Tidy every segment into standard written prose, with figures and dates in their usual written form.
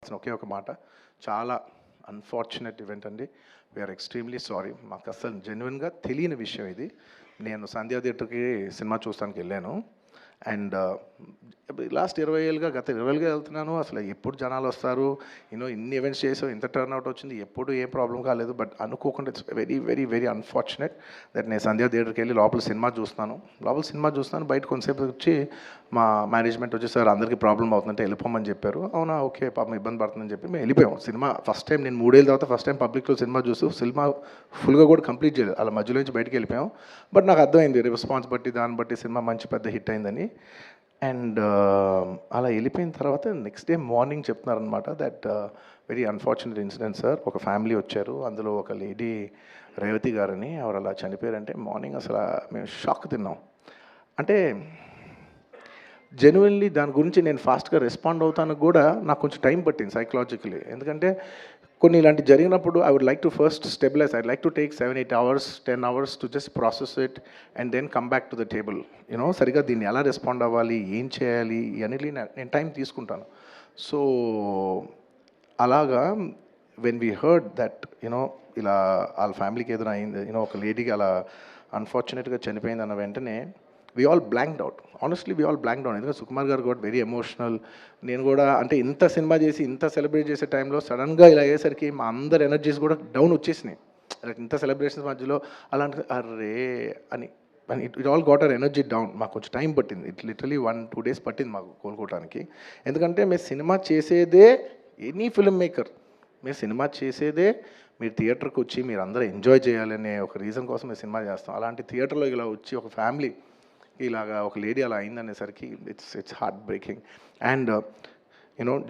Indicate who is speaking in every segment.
Speaker 1: చెప్పాల్సిన ఒకే ఒక మాట, చాలా అన్ఫార్చునేట్ ఈవెంట్ అండి. We're extremely sorry. మాకు అసలు జెన్యున్గా తెలియని విషయం ఇది. నేను సంధ్యా థియేటర్కి సినిమా చూస్తానికి వెళ్ళాను. అండ్ లాస్ట్ 20 ఏళ్ళుగా, గత 20 ఏళ్ళుగా వెళ్తున్నాను. అసలు ఎప్పుడు జనాలు వస్తారు, ఇన్ని ఈవెంట్స్ చేసావు, ఇంత టర్న్అవుట్ వచ్చింది, ఎప్పుడు ఏ ప్రాబ్లం కాలేదు. బట్ అనుకోకుండా it's very very very unfortunate that నేను సంధ్యా థియేటర్కి వెళ్ళి లోపల సినిమా చూస్తున్నాను. బయట కొంతసేపు వచ్చి మా మేనేజ్మెంట్ వచ్చి, సార్ అందరికీ ప్రాబ్లం అవుతుందంటే వెళ్ళిపోమని చెప్పారు. అవునా, ఓకే, పాపం ఇబ్బంది పడుతుందని చెప్పి మేము వెళ్ళిపోయాం. సినిమా ఫస్ట్ టైం నేను 3 ఏళ్ళ తర్వాత ఫస్ట్ టైం పబ్లిక్లో సినిమా ఫుల్గా కూడా కంప్లీట్ చేయలేదు, అలా మధ్యలో నుంచి బయటికి వెళ్ళిపోయాం. బట్ నాకు అర్థమైంది రెస్పాన్స్ బట్టి, దాన్ని బట్టి సినిమా మంచి పెద్ద హిట్ అయిందని. అండ్ అలా వెళ్ళిపోయిన తర్వాత నెక్స్ట్ డే మార్నింగ్ చెప్తున్నారనమాట that very unfortunate incident sir. ఒక ఫ్యామిలీ వచ్చారు, అందులో ఒక లేడీ రేవతి గారని, ఆవిడ అలా చనిపోయారంటే మార్నింగ్ అసలు మేము షాక్ తిన్నాం. అంటే జెన్యున్లీ దాని గురించి నేను ఫాస్ట్గా రెస్పాండ్ అవుతాను కూడా నాకు కొంచెం టైం పట్టింది సైకలాజికలీ. ఎందుకంటే కొన్ని ఇలాంటి జరిగినప్పుడు I would like to first stabilize. I like to take 7-8 hours 10 hours to just process it and then come back to the table. సరిగా దీన్ని ఎలా రెస్పాండ్ అవ్వాలి, ఏం చేయాలి అనేది నేను టైం తీసుకుంటాను. సో అలాగా వెన్ వీ హర్డ్ దట్ ఇలా వాళ్ళ ఫ్యామిలీకి ఏదైనా అయింది, ఒక లేడీకి అలా అన్ఫార్చునేట్గా చనిపోయింది అన్న వెంటనే we all blanked out. Honestly, we all blanked out. ఎందుకంటే సుకుమార్ గారు got very emotional. నేను కూడా అంటే ఇంత సినిమా చేసి ఇంత సెలబ్రేట్ చేసే టైంలో సడన్గా ఇలా అయ్యేసరికి మా అందరి ఎనర్జీస్ కూడా డౌన్ వచ్చేసినాయి. ఇంత సెలబ్రేషన్స్ మధ్యలో అలాంటి అర్రే అని it all got our energy down. మాకు కొంచెం టైం పట్టింది. ఇట్ లిటరలీ 1-2 days పట్టింది మాకు కోలుకోవడానికి. ఎందుకంటే మేము సినిమా చేసేదే, ఎనీ ఫిల్మ్ మేకర్ మీరు సినిమా చేసేదే మీరు థియేటర్కి వచ్చి మీరు అందరూ ఎంజాయ్ చేయాలనే ఒక రీజన్ కోసం మేము సినిమా చేస్తాం. అలాంటి థియేటర్లో ఇలా వచ్చి ఒక ఫ్యామిలీ ఇలాగా ఒక లేడీ అలా అయిందనేసరికి it's heart breaking. And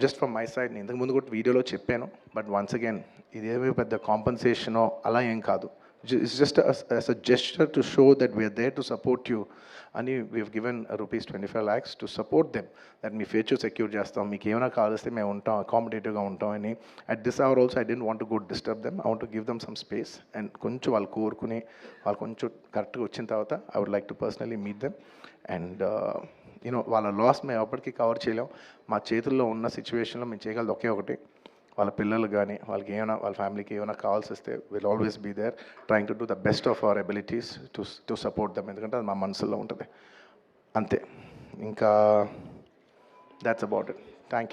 Speaker 1: just from my side, నేను ఇంతకుముందు కూడా వీడియోలో చెప్పాను, బట్ వన్స్ అగైన్ ఇదేమీ పెద్ద కాంపన్సేషనో అలా ఏం కాదు. It's just as a gesture to show that we are there to support you అని we have given rupees 25 lakhs to support them, that మీ ఫ్యూచర్ సెక్యూర్ చేస్తాం, మీకు ఏమైనా కావాల్స్తే మేము ఉంటాం, అకామిడేటివ్గా ఉంటాం అని. At this hour also I dent want to go disturb them. I want to give them some space. And కొంచెం వాళ్ళు కోరుకుని వాళ్ళు కొంచెం కరెక్ట్గా వచ్చిన తర్వాత I would like to personally meet them. And వాళ్ళ లాస్ మేము ఎప్పటికీ కవర్ చేయలేం. మా చేతుల్లో ఉన్న సిచ్యువేషన్లో మేము చేయగలదు ఒకే ఒకటి, వాళ్ళ పిల్లలు కానీ వాళ్ళకి ఏమైనా వాళ్ళ ఫ్యామిలీకి ఏమైనా కావాల్సి వస్తే will always be there trying to do the best of our abilities to support them. ఎందుకంటే అది మా మనసులో ఉంటుంది అంతే. ఇంకా దాట్స్ అబౌట్ ఇట్.